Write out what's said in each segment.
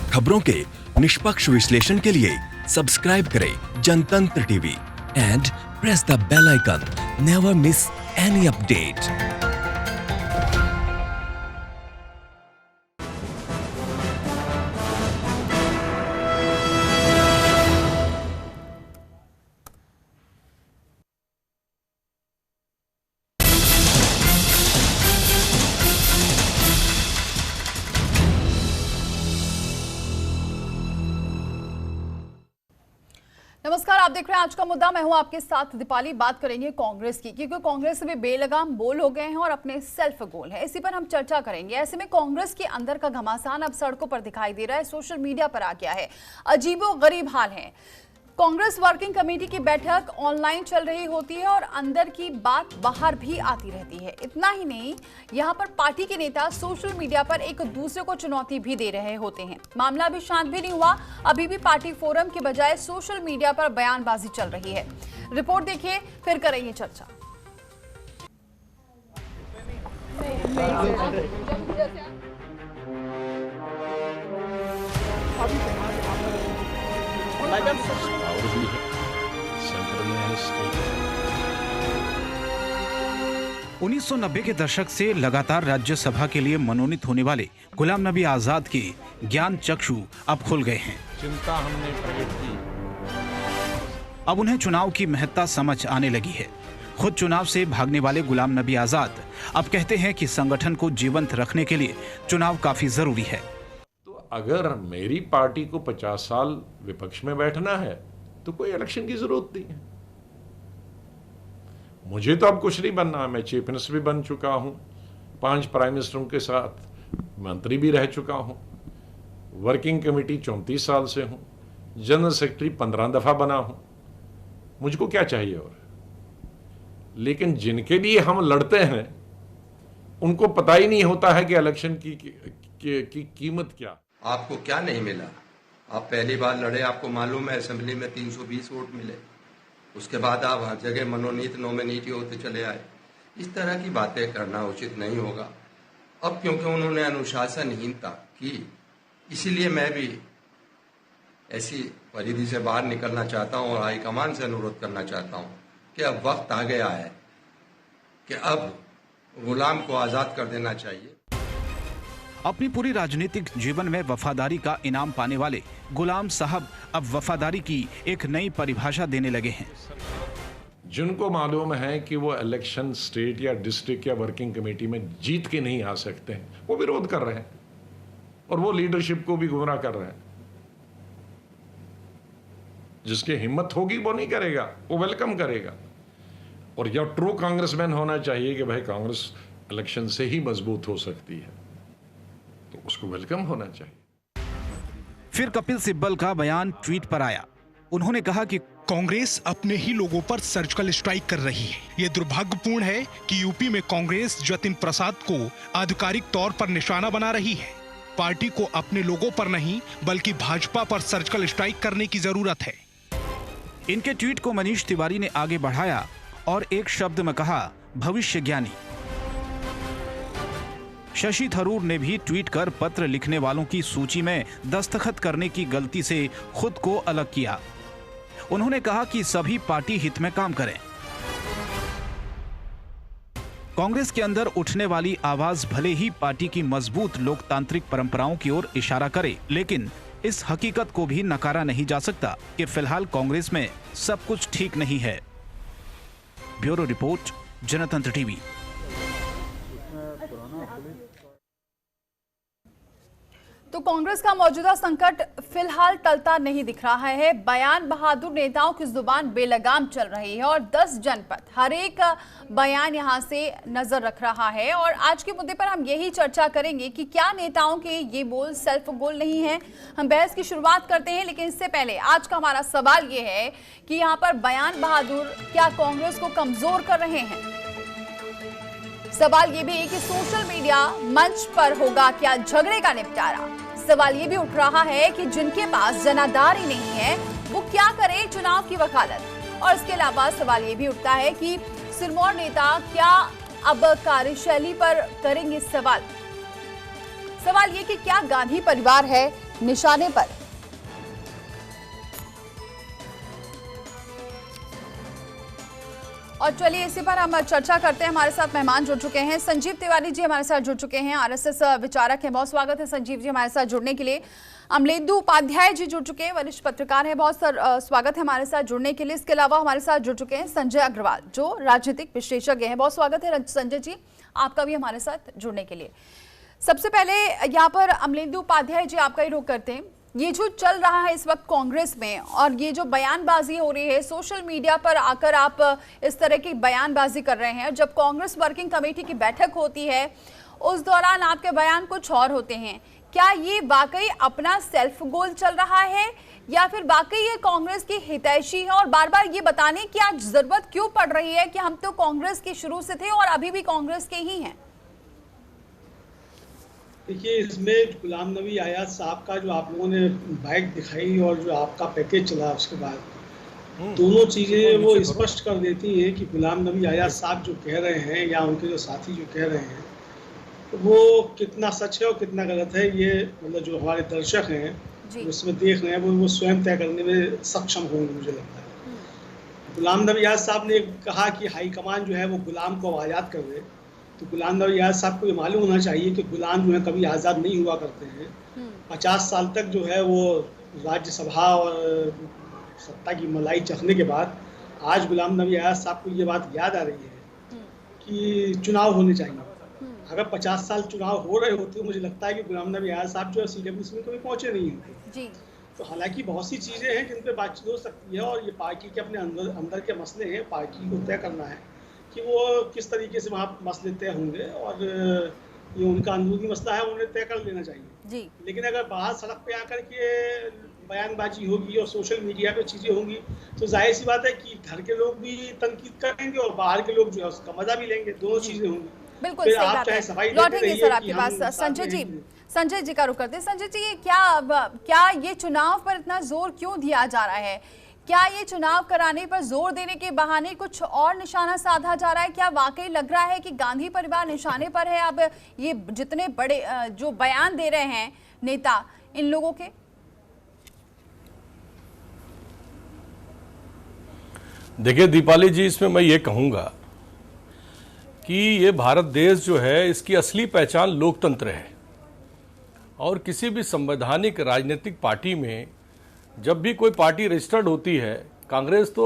खबरों के निष्पक्ष विश्लेषण के लिए सब्सक्राइब करें Jantantra TV and press the bell icon. Never miss any update. नमस्कार, आप देख रहे हैं आज का मुद्दा। मैं हूं आपके साथ दीपाली। बात करेंगे कांग्रेस की, क्योंकि कांग्रेस में बेलगाम बोल हो गए हैं और अपने सेल्फ गोल है। इसी पर हम चर्चा करेंगे। ऐसे में कांग्रेस के अंदर का घमासान अब सड़कों पर दिखाई दे रहा है, सोशल मीडिया पर आ गया है। अजीबोगरीब हाल है। कांग्रेस वर्किंग कमेटी की बैठक ऑनलाइन चल रही होती है और अंदर की बात बाहर भी आती रहती है। इतना ही नहीं, यहां पर पार्टी के नेता सोशल मीडिया पर एक दूसरे को चुनौती भी दे रहे होते हैं। मामला अभी शांत भी नहीं हुआ। अभी भी पार्टी फोरम के बजाय सोशल मीडिया पर बयानबाजी चल रही है। रिपोर्ट देखिए, फिर करेंगे चर्चा। उन्नीस 1990 के दशक से लगातार राज्यसभा के लिए मनोनीत होने वाले गुलाम नबी आजाद के ज्ञान चक्षु अब खुल गए हैं। चिंता हमने प्रकट की। अब उन्हें चुनाव की महत्ता समझ आने लगी है। खुद चुनाव से भागने वाले गुलाम नबी आजाद अब कहते हैं कि संगठन को जीवंत रखने के लिए चुनाव काफी जरूरी है। तो अगर मेरी पार्टी को 50 साल विपक्ष में बैठना है तो कोई इलेक्शन की जरूरत नहीं है। मुझे तो अब कुछ नहीं बनना है। मैं चीफ मिनिस्टर भी बन चुका हूं, 5 प्राइम मिनिस्टरों के साथ मंत्री भी रह चुका हूं, वर्किंग कमेटी 34 साल से हूं, जनरल सेक्रेटरी 15 दफा बना हूं। मुझको क्या चाहिए और? लेकिन जिनके लिए हम लड़ते हैं उनको पता ही नहीं होता है कि इलेक्शन की कीमत क्या। आपको क्या नहीं मिला? आप पहली बार लड़े, आपको मालूम है असेंबली में 320 वोट मिले। उसके बाद आप हर जगह मनोनीत नॉमिनेट होते चले आए। इस तरह की बातें करना उचित नहीं होगा। अब क्योंकि उन्होंने अनुशासनहीनता की, इसीलिए मैं भी ऐसी परिधि से बाहर निकलना चाहता हूं और हाईकमान से अनुरोध करना चाहता हूं कि अब वक्त आ गया है कि अब गुलाम को आजाद कर देना चाहिए। अपनी पूरी राजनीतिक जीवन में वफादारी का इनाम पाने वाले गुलाम साहब अब वफादारी की एक नई परिभाषा देने लगे हैं। जिनको मालूम है कि वो इलेक्शन स्टेट या डिस्ट्रिक्ट या वर्किंग कमेटी में जीत के नहीं आ सकते हैं, वो विरोध कर रहे हैं और वो लीडरशिप को भी गुमराह कर रहे हैं। जिसकी हिम्मत होगी वो नहीं करेगा, वो वेलकम करेगा। और यह ट्रू कांग्रेसमैन होना चाहिए कि भाई कांग्रेस इलेक्शन से ही मजबूत हो सकती है, तो उसको वेलकम होना चाहिए। फिर कपिल सिब्बल का बयान ट्वीट पर आया। उन्होंने कहा कि कांग्रेस अपने ही लोगों पर सर्जिकल स्ट्राइक कर रही है। ये दुर्भाग्यपूर्ण है कि यूपी में कांग्रेस जतिन प्रसाद को आधिकारिक तौर पर निशाना बना रही है। पार्टी को अपने लोगों पर नहीं बल्कि भाजपा पर सर्जिकल स्ट्राइक करने की जरूरत है। इनके ट्वीट को मनीष तिवारी ने आगे बढ़ाया और एक शब्द में कहा, भविष्य ज्ञानी। शशि थरूर ने भी ट्वीट कर पत्र लिखने वालों की सूची में दस्तखत करने की गलती से खुद को अलग किया। उन्होंने कहा कि सभी पार्टी हित में काम करें। कांग्रेस के अंदर उठने वाली आवाज भले ही पार्टी की मजबूत लोकतांत्रिक परंपराओं की ओर इशारा करे, लेकिन इस हकीकत को भी नकारा नहीं जा सकता कि फिलहाल कांग्रेस में सब कुछ ठीक नहीं है। ब्यूरो रिपोर्ट, जनतंत्र टीवी। तो कांग्रेस का मौजूदा संकट फिलहाल टलता नहीं दिख रहा है। बयान बहादुर नेताओं की जुबान बेलगाम चल रही है और 10 जनपद हर एक बयान यहां से नजर रख रहा है। और आज के मुद्दे पर हम यही चर्चा करेंगे कि क्या नेताओं के ये बोल सेल्फ गोल नहीं है। हम बहस की शुरुआत करते हैं, लेकिन इससे पहले आज का हमारा सवाल ये है कि यहाँ पर बयान बहादुर क्या कांग्रेस को कमजोर कर रहे हैं। सवाल ये भी है कि सोशल मीडिया मंच पर होगा क्या झगड़े का निपटारा। सवाल ये भी उठ रहा है कि जिनके पास जनाधार ही नहीं है वो क्या करे चुनाव की वकालत। और इसके अलावा सवाल ये भी उठता है कि सिरमौर नेता क्या अब कार्यशैली पर करेंगे सवाल। सवाल ये कि क्या गांधी परिवार है निशाने पर। और चलिए इसी पर हम चर्चा करते हैं। हमारे साथ मेहमान जुड़ चुके हैं। संजीव तिवारी जी हमारे साथ जुड़ चुके हैं, आरएसएस विचारक हैं। बहुत स्वागत है संजीव जी हमारे साथ जुड़ने के लिए। अमलेंदु उपाध्याय जी जुड़ चुके हैं, वरिष्ठ पत्रकार हैं। बहुत स्वागत है हमारे साथ जुड़ने के लिए। इसके अलावा हमारे साथ जुड़ चुके हैं संजय अग्रवाल जो राजनीतिक विशेषज्ञ हैं। बहुत स्वागत है संजय जी आपका भी हमारे साथ जुड़ने के लिए। सबसे पहले यहाँ पर अमलेंदु उपाध्याय जी आपका ही रुख करते हैं। ये जो चल रहा है इस वक्त कांग्रेस में और ये जो बयानबाजी हो रही है, सोशल मीडिया पर आकर आप इस तरह की बयानबाजी कर रहे हैं, जब कांग्रेस वर्किंग कमेटी की बैठक होती है उस दौरान आपके बयान कुछ और होते हैं। क्या ये वाकई अपना सेल्फ गोल चल रहा है या फिर वाकई ये कांग्रेस की हितैषी है और बार बार ये बताने की आज जरूरत क्यों पड़ रही है कि हम तो कांग्रेस के शुरू से थे और अभी भी कांग्रेस के ही हैं? देखिए, इसमें गुलाम नबी आजाद साहब का जो आप लोगों ने बाइक दिखाई और जो आपका पैकेज चला उसके बाद दोनों चीज़ें वो स्पष्ट कर देती हैं कि गुलाम नबी आजाद साहब जो कह रहे हैं या उनके जो साथी जो कह रहे हैं तो वो कितना सच है और कितना गलत है। ये मतलब जो हमारे दर्शक हैं उसमें देख रहे हैं वो स्वयं तय करने में सक्षम होंगे मुझे लगता है। गुलाम नबी आजाद साहब ने कहा कि हाईकमान जो है वो गुलाम को आज़ाद कर दे, तो गुलाम नबी आजाद साहब को ये मालूम होना चाहिए कि गुलाम जो है कभी आज़ाद नहीं हुआ करते हैं। 50 साल तक जो है वो राज्यसभा और सत्ता की मलाई चखने के बाद आज गुलाम नबी आजाद साहब को ये बात याद आ रही है कि चुनाव होने चाहिए। अगर 50 साल चुनाव हो रहे होते तो मुझे लगता है कि गुलाम नबी आजाद साहब जो है CWC में कभी पहुँचे नहीं होते। तो हालांकि बहुत सी चीज़ें हैं जिन पर बातचीत हो सकती है और ये पार्टी के अपने अंदर के मसले हैं, पार्टी को तय करना है कि वो किस तरीके से वहाँ मसले तय होंगे और ये उनका अंदरूनी मसला है, उन्हें तय कर लेना चाहिए जी। लेकिन अगर बाहर सड़क पे आकर के बयानबाजी होगी और सोशल मीडिया पे चीज़ें होंगी तो जाहिर सी बात है कि घर के लोग भी तनकीद करेंगे और बाहर के लोग जो है उसका मजा भी लेंगे। दोनों चीज़ें होंगी। बिल्कुल सही बात है। लौटेंगे सर आपके पास। संजय जी का रुख करते हैं। संजय जी, ये क्या ये चुनाव पर इतना जोर क्यों दिया जा रहा है? क्या ये चुनाव कराने पर जोर देने के बहाने कुछ और निशाना साधा जा रहा है? क्या वाकई लग रहा है कि गांधी परिवार निशाने पर है? अब ये जितने बड़े जो बयान दे रहे हैं नेता इन लोगों के। देखिए दीपाली जी, इसमें मैं ये कहूँगा कि ये भारत देश जो है इसकी असली पहचान लोकतंत्र है और किसी भी संवैधानिक राजनीतिक पार्टी में जब भी कोई पार्टी रजिस्टर्ड होती है, कांग्रेस तो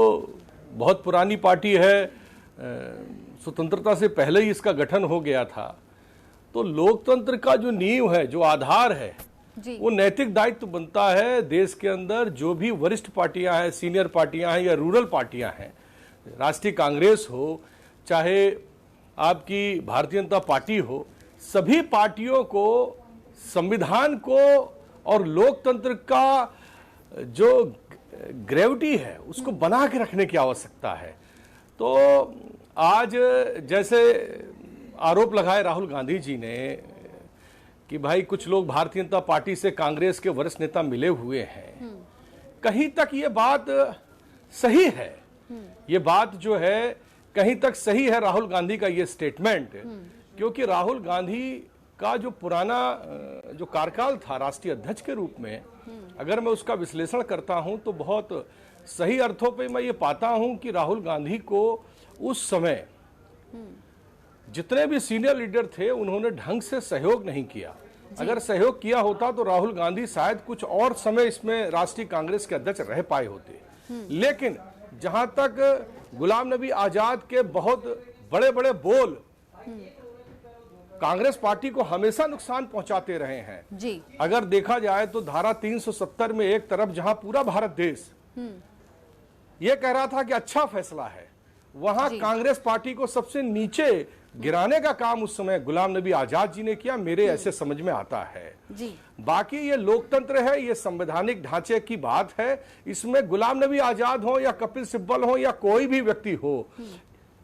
बहुत पुरानी पार्टी है, स्वतंत्रता से पहले ही इसका गठन हो गया था, तो लोकतंत्र का जो नींव है, जो आधार है, वो नैतिक दायित्व बनता है देश के अंदर जो भी वरिष्ठ पार्टियां हैं, सीनियर पार्टियां हैं या रूरल पार्टियां हैं, राष्ट्रीय कांग्रेस हो चाहे आपकी भारतीय जनता पार्टी हो, सभी पार्टियों को संविधान को और लोकतंत्र का जो ग्रेविटी है उसको बना के रखने की आवश्यकता है। तो आज जैसे आरोप लगाए राहुल गांधी जी ने कि भाई कुछ लोग भारतीय जनता पार्टी से कांग्रेस के वरिष्ठ नेता मिले हुए हैं, कहीं तक ये बात सही है। ये बात जो है कहीं तक सही है राहुल गांधी का ये स्टेटमेंट, क्योंकि राहुल गांधी का जो पुराना जो कार्यकाल था राष्ट्रीय अध्यक्ष के रूप में, अगर मैं उसका विश्लेषण करता हूं तो बहुत सही अर्थों पे मैं ये पाता हूं कि राहुल गांधी को उस समय जितने भी सीनियर लीडर थे उन्होंने ढंग से सहयोग नहीं किया। अगर सहयोग किया होता तो राहुल गांधी शायद कुछ और समय इसमें राष्ट्रीय कांग्रेस के अध्यक्ष रह पाए होते। लेकिन जहां तक गुलाम नबी आजाद के बहुत बड़े बड़े बोल कांग्रेस पार्टी को हमेशा नुकसान पहुंचाते रहे हैं जी। अगर देखा जाए तो धारा 370 में एक तरफ जहां पूरा भारत देश ये कह रहा था कि अच्छा फैसला है, वहां कांग्रेस पार्टी को सबसे नीचे गिराने का काम उस समय गुलाम नबी आजाद जी ने किया, मेरे ऐसे समझ में आता है जी। बाकी ये लोकतंत्र है, ये संवैधानिक ढांचे की बात है, इसमें गुलाम नबी आजाद हो या कपिल सिब्बल हो या कोई भी व्यक्ति हो,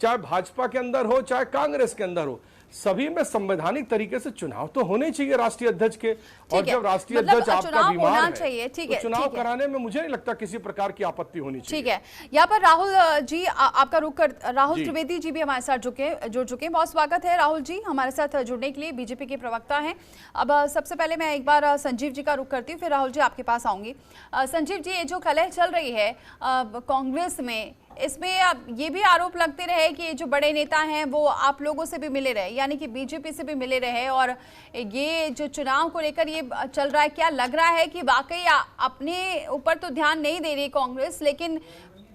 चाहे भाजपा के अंदर हो चाहे कांग्रेस के अंदर हो, सभी में संवैधानिक तरीके से चुनाव तो होने चाहिए राष्ट्रीय अध्यक्ष के, और है। जब राष्ट्रीय मतलब अध्यक्ष आपका चुनाव बीमार होना है चाहिए, ठीक है, तो चुनाव ठीक है। कराने में मुझे नहीं लगता किसी प्रकार की आपत्ति होनी चाहिए। ठीक है, यहाँ पर राहुल जी आपका रुख कर, राहुल जी। त्रिवेदी जी भी हमारे साथ जुड़ चुके हैं। बहुत स्वागत है राहुल जी हमारे साथ जुड़ने के लिए, बीजेपी के प्रवक्ता हैं। अब सबसे पहले मैं एक बार संजीव जी का रुख करती हूँ, फिर राहुल जी आपके पास आऊंगी। संजीव जी, ये जो कलह चल रही है कांग्रेस में, इसमें अब ये भी आरोप लगते रहे कि ये जो बड़े नेता हैं वो आप लोगों से भी मिले रहे, यानी कि बीजेपी से भी मिले रहे, और ये जो चुनाव को लेकर ये चल रहा है, क्या लग रहा है कि वाकई अपने ऊपर तो ध्यान नहीं दे रही कांग्रेस, लेकिन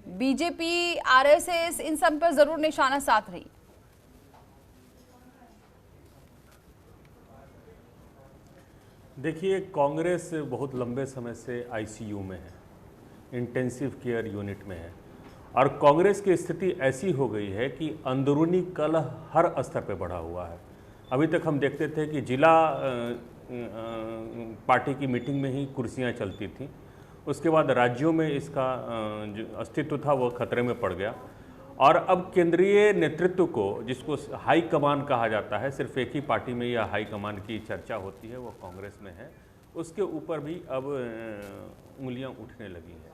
बीजेपी, आरएसएस इन सब पर जरूर निशाना साध रही? देखिए, कांग्रेस बहुत लंबे समय से आईसीयू में है, इंटेंसिव केयर यूनिट में है, और कांग्रेस की स्थिति ऐसी हो गई है कि अंदरूनी कलह हर स्तर पे बढ़ा हुआ है। अभी तक हम देखते थे कि जिला पार्टी की मीटिंग में ही कुर्सियां चलती थीं, उसके बाद राज्यों में इसका जो अस्तित्व था वो खतरे में पड़ गया, और अब केंद्रीय नेतृत्व को, जिसको हाई कमान कहा जाता है, सिर्फ एक ही पार्टी में यह हाई कमान की चर्चा होती है, वो कांग्रेस में है, उसके ऊपर भी अब उंगलियां उठने लगी हैं।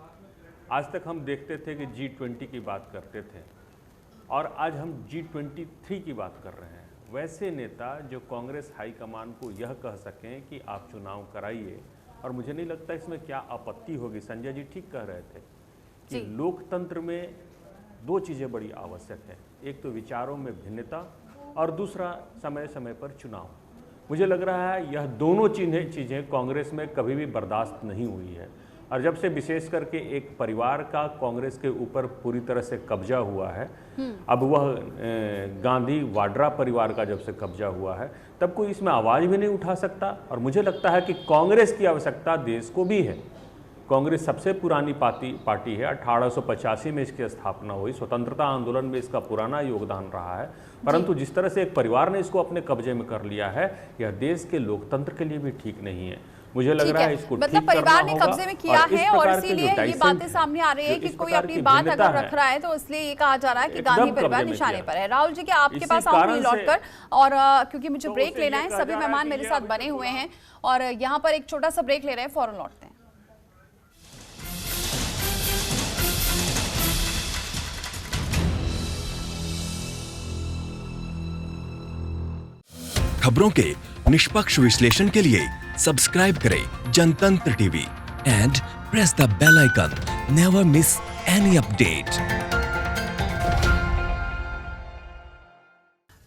आज तक हम देखते थे कि G20 की बात करते थे, और आज हम G23 की बात कर रहे हैं। वैसे नेता जो कांग्रेस हाईकमान को यह कह सकें कि आप चुनाव कराइए, और मुझे नहीं लगता इसमें क्या आपत्ति होगी। संजय जी ठीक कह रहे थे कि लोकतंत्र में दो चीज़ें बड़ी आवश्यक है, एक तो विचारों में भिन्नता, और दूसरा समय समय पर चुनाव। मुझे लग रहा है यह दोनों चीज़ें कांग्रेस में कभी भी बर्दाश्त नहीं हुई है, और जब से विशेष करके एक परिवार का कांग्रेस के ऊपर पूरी तरह से कब्जा हुआ है, अब वह गांधी वाड्रा परिवार का जब से कब्जा हुआ है, तब कोई इसमें आवाज़ भी नहीं उठा सकता। और मुझे लगता है कि कांग्रेस की आवश्यकता देश को भी है। कांग्रेस सबसे पुरानी पार्टी है, 1885 में इसकी स्थापना हुई, स्वतंत्रता आंदोलन में इसका पुराना योगदान रहा है, परंतु जिस तरह से एक परिवार ने इसको अपने कब्जे में कर लिया है, यह देश के लोकतंत्र के लिए भी ठीक नहीं है। मुझे लग रहा है इसको मतलब परिवार ने कब्जे में किया है, और इसीलिए ये बातें सामने आ रही है कि कोई अपनी बात अगर रख रहा है तो इसलिए ये कहा जा रहा है कि गांधी परिवार निशाने पर है। राहुल जी, क्या आपके पास आऊंगी लौटकर, और क्योंकि मुझे ब्रेक लेना है, सभी मेहमान मेरे साथ बने हुए हैं और यहाँ पर एक छोटा सा ब्रेक ले रहे हैं, फौरन लौटते हैं। खबरों के निष्पक्ष विश्लेषण के लिए सब्सक्राइब करें Jantantra TV and press the bell icon. Never miss any update.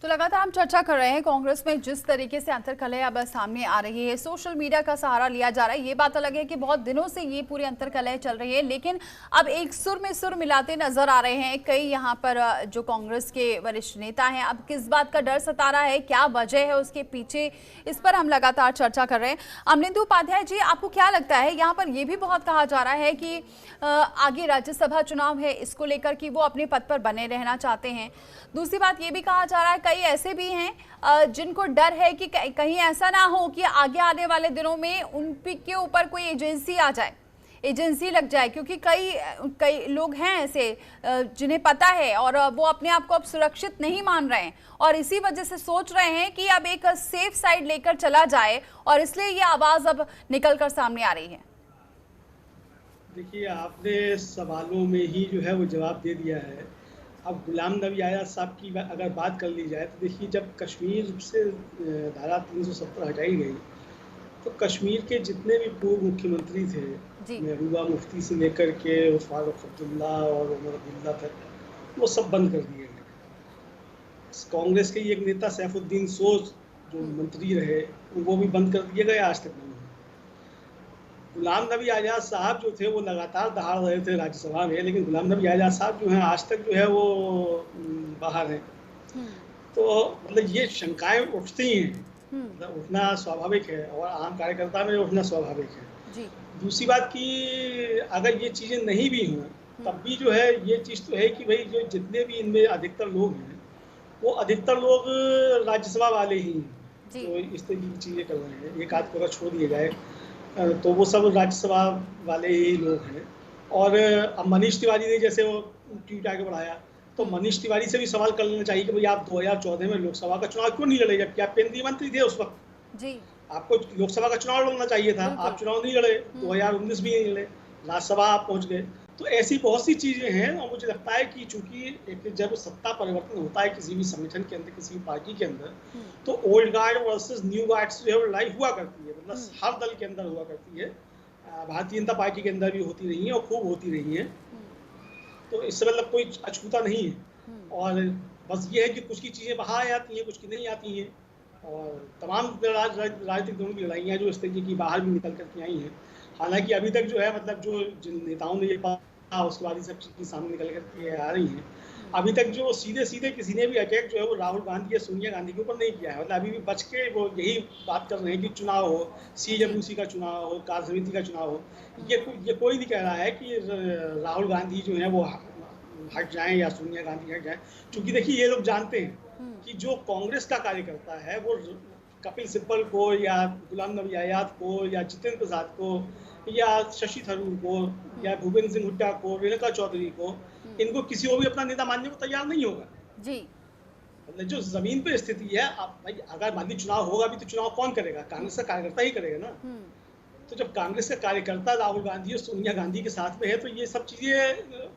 तो लगातार हम चर्चा कर रहे हैं कांग्रेस में जिस तरीके से अंतर्कलह अब सामने आ रही है, सोशल मीडिया का सहारा लिया जा रहा है। ये बात अलग है कि बहुत दिनों से ये पूरी अंतर्कलह चल रही है, लेकिन अब एक सुर में सुर मिलाते नजर आ रहे हैं कई यहाँ पर जो कांग्रेस के वरिष्ठ नेता हैं। अब किस बात का डर सता रहा है, क्या वजह है उसके पीछे, इस पर हम लगातार चर्चा कर रहे हैं। अमलेंदु उपाध्याय जी, आपको क्या लगता है, यहाँ पर यह भी बहुत कहा जा रहा है कि आगे राज्यसभा चुनाव है, इसको लेकर कि वो अपने पद पर बने रहना चाहते हैं। दूसरी बात ये भी कहा जा रहा है कई ऐसे भी हैं जिनको डर है कि कहीं ऐसा ना हो कि आगे आने वाले दिनों में उनके ऊपर कोई एजेंसी आ जाए, एजेंसी लग जाए, क्योंकि कई लोग हैं ऐसे जिन्हें पता है और वो अपने आप को अब सुरक्षित नहीं मान रहे हैं, और इसी वजह से सोच रहे हैं कि अब एक सेफ साइड लेकर चला जाए, और इसलिए ये आवाज अब निकल कर सामने आ रही है। देखिए, आपने सवालों में ही जो है वो जवाब दे दिया है। अब गुलाम नबी आज़ाद साहब की अगर बात कर ली जाए तो देखिए, जब कश्मीर से धारा 370 हटाई गई तो कश्मीर के जितने भी पूर्व मुख्यमंत्री थे, महबूबा मुफ्ती से लेकर के फारूक अब्दुल्ला और उमर अब्दुल्ला तक, वो सब बंद कर दिए गए। कांग्रेस के एक नेता सैफुद्दीन सोज जो मंत्री रहे, वो भी बंद कर दिए गए, आज तक नहीं। गुलाम नबी आज़ाद साहब जो थे वो लगातार दहाड़ रहे थे राज्यसभा में, लेकिन गुलाम नबी आज़ाद साहब जो हैं आज तक जो है वो बाहर हैं। तो मतलब ये शंकाएं उठती हैं, मतलब उठना स्वाभाविक है, और आम कार्यकर्ता में उठना स्वाभाविक है। दूसरी बात कि अगर ये चीज़ें नहीं भी हों तब भी जो है ये चीज़ तो है कि भाई जो जितने भी इनमें अधिकतर लोग हैं वो अधिकतर लोग राज्यसभा वाले ही हैं, तो इस तरह की चीज़ें कर रहे हैं। एक आध को अगर छोड़ दिया जाए तो वो सब राज्यसभा वाले ही लोग हैं। और अब मनीष तिवारी ने जैसे वो ट्वीट आगे बढ़ाया तो मनीष तिवारी से भी सवाल कर लेना चाहिए कि भाई आप 2014 में लोकसभा का चुनाव क्यों नहीं लड़े, जबकि आप केंद्रीय मंत्री थे उस वक्त जी। आपको लोकसभा का चुनाव लड़ना चाहिए था, आप चुनाव नहीं लड़े, 2019 भी नहीं लड़े, राज्यसभा आप पहुंच गए। तो ऐसी बहुत सी चीजें हैं और मुझे लगता है कि चूंकि जब सत्ता परिवर्तन होता है किसी भी संगठन के अंदर, किसी भी पार्टी के अंदर, तो old guard versus new guard जो है लड़ाई हुआ करती है, मतलब हर दल के अंदर हुआ करती है। भारतीय जनता पार्टी के अंदर भी होती रही है और खूब होती रही है, तो इससे मतलब कोई अछूता नहीं है। और बस ये है कि कुछ की चीजें बाहर आती हैं, कुछ की नहीं आती हैं, और तमाम राजनीतिक दलों की लड़ाइयाँ जो इस तरीके की बाहर भी निकल करके आई हैं। हालांकि अभी तक जो है मतलब जो जिन नेताओं ने ये पाया उसके बाद ही सब चीज़ें सामने निकल करके आ रही हैं। अभी तक जो सीधे किसी ने भी अटैक जो है वो राहुल गांधी या सोनिया गांधी के ऊपर नहीं किया है, मतलब अभी भी बच के वो यही बात कर रहे हैं कि चुनाव हो, CWC का चुनाव हो, कार्य समिति का चुनाव हो। ये कोई नहीं कह रहा है कि राहुल गांधी जो है वो हट जाएं या सोनिया गांधी हट जाएं, क्योंकि देखिए ये लोग जानते हैं कि जो कांग्रेस का कार्यकर्ता है वो कपिल सिब्बल को या गुलाम नबी आजाद को या जितेंद्र प्रसाद को या शशि थरूर को या भूपेंद्र सिंह हुड्डा को, रेणुका चौधरी को, इनको किसी को भी अपना नेता मानने को तैयार नहीं होगा जी। मतलब जो जमीन पे स्थिति है, आप भाई अगर मान ली चुनाव होगा भी तो चुनाव कौन करेगा? कांग्रेस का कार्यकर्ता ही करेगा ना। तो जब कांग्रेस का कार्यकर्ता राहुल गांधी और सोनिया गांधी के साथ में है तो ये सब चीजें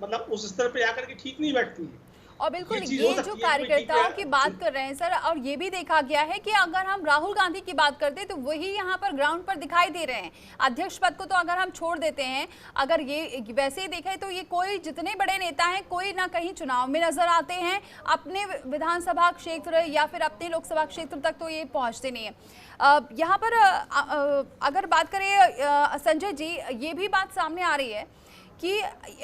मतलब उस स्तर पे आकर के ठीक नहीं बैठती है। और बिल्कुल ये जो कार्यकर्ताओं की बात कर रहे हैं सर, और ये भी देखा गया है कि अगर हम राहुल गांधी की बात करते हैं तो वही यहाँ पर ग्राउंड पर दिखाई दे रहे हैं। अध्यक्ष पद को तो अगर हम छोड़ देते हैं, अगर ये वैसे ही देखें तो ये कोई जितने बड़े नेता हैं कोई ना कहीं चुनाव में नजर आते हैं, अपने विधानसभा क्षेत्र या फिर अपने लोकसभा क्षेत्र तक तो ये पहुँचते नहीं है। यहाँ पर अगर बात करें संजय जी, ये भी बात सामने आ रही है कि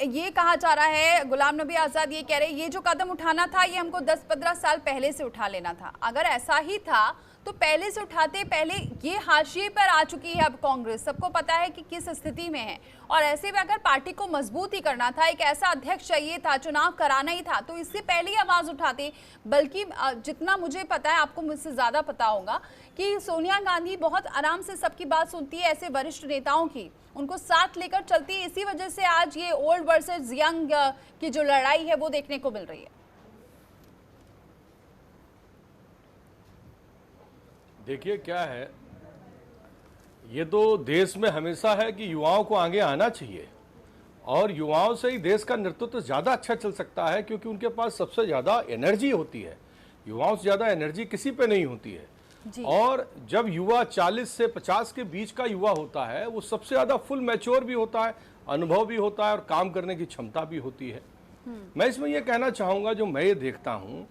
ये कहा जा रहा है, गुलाम नबी आज़ाद ये कह रहे हैं ये जो कदम उठाना था ये हमको 10-15 साल पहले से उठा लेना था। अगर ऐसा ही था तो पहले से उठाते, पहले ये हाशिए पर आ चुकी है अब कांग्रेस, सबको पता है कि किस स्थिति में है। और ऐसे में अगर पार्टी को मजबूत ही करना था, एक ऐसा अध्यक्ष चाहिए था, चुनाव कराना ही था, तो इससे पहले ही आवाज़ उठाते। बल्कि जितना मुझे पता है, आपको मुझसे ज़्यादा पता होगा कि सोनिया गांधी बहुत आराम से सबकी बात सुनती है, ऐसे वरिष्ठ नेताओं की उनको साथ लेकर चलती है। इसी वजह से आज ये ओल्ड वर्सेस यंग की जो लड़ाई है वो देखने को मिल रही है। देखिए क्या है, ये तो देश में हमेशा है कि युवाओं को आगे आना चाहिए और युवाओं से ही देश का नेतृत्व ज़्यादा अच्छा चल सकता है, क्योंकि उनके पास सबसे ज़्यादा एनर्जी होती है। युवाओं से ज़्यादा एनर्जी किसी पे नहीं होती है। और जब युवा 40 से 50 के बीच का युवा होता है वो सबसे ज़्यादा फुल मैच्योर भी होता है, अनुभव भी होता है और काम करने की क्षमता भी होती है। मैं इसमें ये कहना चाहूँगा, जो मैं ये देखता हूँ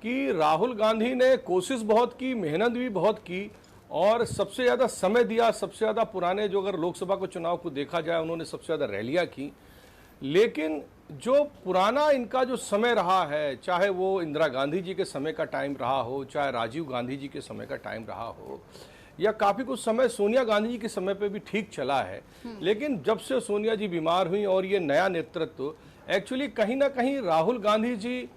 कि राहुल गांधी ने कोशिश बहुत की, मेहनत भी बहुत की और सबसे ज़्यादा समय दिया। सबसे ज़्यादा पुराने जो अगर लोकसभा के चुनाव को देखा जाए, उन्होंने सबसे ज़्यादा रैलियाँ की। लेकिन जो पुराना इनका जो समय रहा है, चाहे वो इंदिरा गांधी जी के समय का टाइम रहा हो, चाहे राजीव गांधी जी के समय का टाइम रहा हो, या काफ़ी कुछ समय सोनिया गांधी जी के समय पे भी ठीक चला है। लेकिन जब से सोनिया जी बीमार हुई और ये नया नेतृत्व, एक्चुअली कहीं ना कहीं राहुल गांधी जी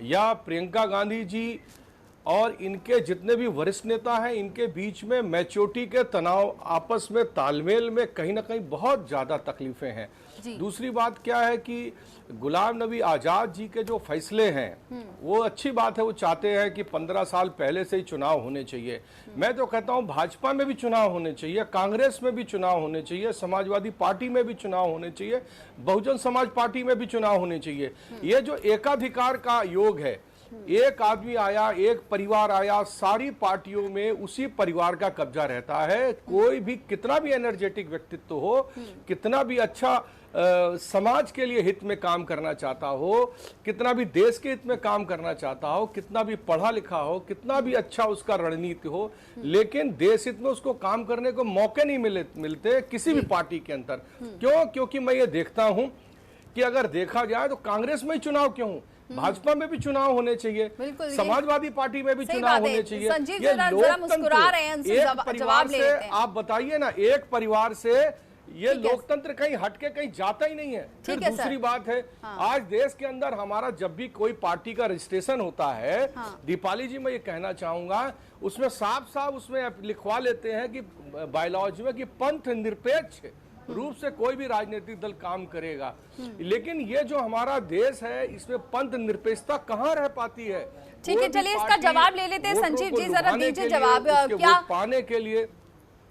या प्रियंका गांधी जी और इनके जितने भी वरिष्ठ नेता हैं, इनके बीच में मैच्योरिटी के तनाव, आपस में तालमेल में कहीं ना कहीं बहुत ज़्यादा तकलीफें हैं। दूसरी बात क्या है कि गुलाम नबी आज़ाद जी के जो फैसले हैं वो अच्छी बात है, वो चाहते हैं कि 15 साल पहले से ही चुनाव होने चाहिए। मैं तो कहता हूँ भाजपा में भी चुनाव होने चाहिए, कांग्रेस में भी चुनाव होने चाहिए, समाजवादी पार्टी में भी चुनाव होने चाहिए, बहुजन समाज पार्टी में भी चुनाव होने चाहिए। ये जो एकाधिकार का योग है, एक आदमी आया, एक परिवार आया, सारी पार्टियों में उसी परिवार का कब्जा रहता है। कोई भी कितना भी एनर्जेटिक व्यक्तित्व हो, कितना भी अच्छा समाज के लिए हित में काम करना चाहता हो, कितना भी देश के हित में काम करना चाहता हो, कितना भी पढ़ा लिखा हो, कितना भी अच्छा उसका रणनीति हो, लेकिन देश हित में उसको काम करने को मौके नहीं मिलते किसी भी पार्टी के अंदर। क्यों? क्योंकि मैं ये देखता हूं कि अगर देखा जाए तो कांग्रेस में ही चुनाव क्यों, भाजपा में भी चुनाव होने चाहिए, समाजवादी पार्टी में भी चुनाव होने चाहिए। ये लोकतंत्र, एक परिवार से आप बताइए ना, एक परिवार से ये लोकतंत्र कहीं हटके कहीं जाता ही नहीं है। फिर दूसरी बात है, आज देश के अंदर हमारा जब भी कोई पार्टी का रजिस्ट्रेशन होता है, दीपाली जी मैं ये कहना चाहूंगा, उसमें साफ साफ उसमें लिखवा लेते हैं कि बायोलॉजी में कि पंथ निरपेक्ष रूप से कोई भी राजनीतिक दल काम करेगा। लेकिन ये जो हमारा देश है, इसमें पंथ निरपेक्षता कहाँ रह पाती है? ठीक है, चलिए इसका जवाब ले लेते हैं। संजीव जी जरा दीजिए जवाब, क्या पाने के लिए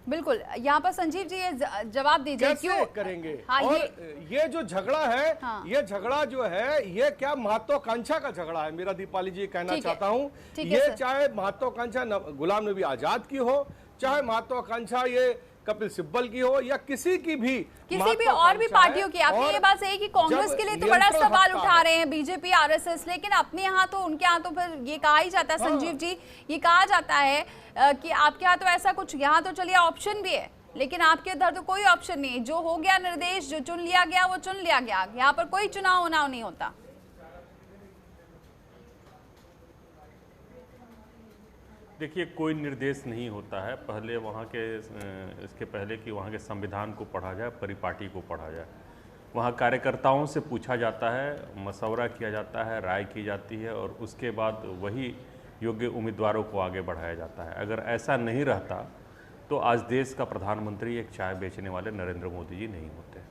बिल्कुल यहाँ पर संजीव जी ये जवाब दीजिए, कैसे क्यों करेंगे? हाँ, और ये जो झगड़ा है, हाँ, ये झगड़ा जो है, ये क्या महत्वाकांक्षा का झगड़ा है? मेरा दीपाली जी कहना चाहता हूँ, ये चाहे महत्वाकांक्षा गुलाम नबी आजाद की हो, चाहे महत्वाकांक्षा ये कपिल सिब्बल की हो, या किसी भी और भी पार्टियों की। आपने ये बात सही कि कांग्रेस के लिए तो बड़ा सवाल उठा रहे हैं बीजेपी आरएसएस, लेकिन अपने यहाँ तो उनके यहाँ तो फिर ये कहा ही जाता है संजीव जी, ये कहा जाता है कि आपके यहाँ तो ऐसा कुछ, यहाँ तो चलिए ऑप्शन भी है, लेकिन आपके इधर तो कोई ऑप्शन नहीं है। जो हो गया निर्देश, जो चुन लिया गया वो चुन लिया गया, यहाँ पर कोई चुनाव होना नहीं होता। देखिए, कोई निर्देश नहीं होता है। पहले वहाँ के इसके पहले कि वहाँ के संविधान को पढ़ा जाए, परिपाटी को पढ़ा जाए, वहाँ कार्यकर्ताओं से पूछा जाता है, मशवरा किया जाता है, राय की जाती है, और उसके बाद वही योग्य उम्मीदवारों को आगे बढ़ाया जाता है। अगर ऐसा नहीं रहता तो आज देश का प्रधानमंत्री एक चाय बेचने वाले नरेंद्र मोदी जी नहीं होते।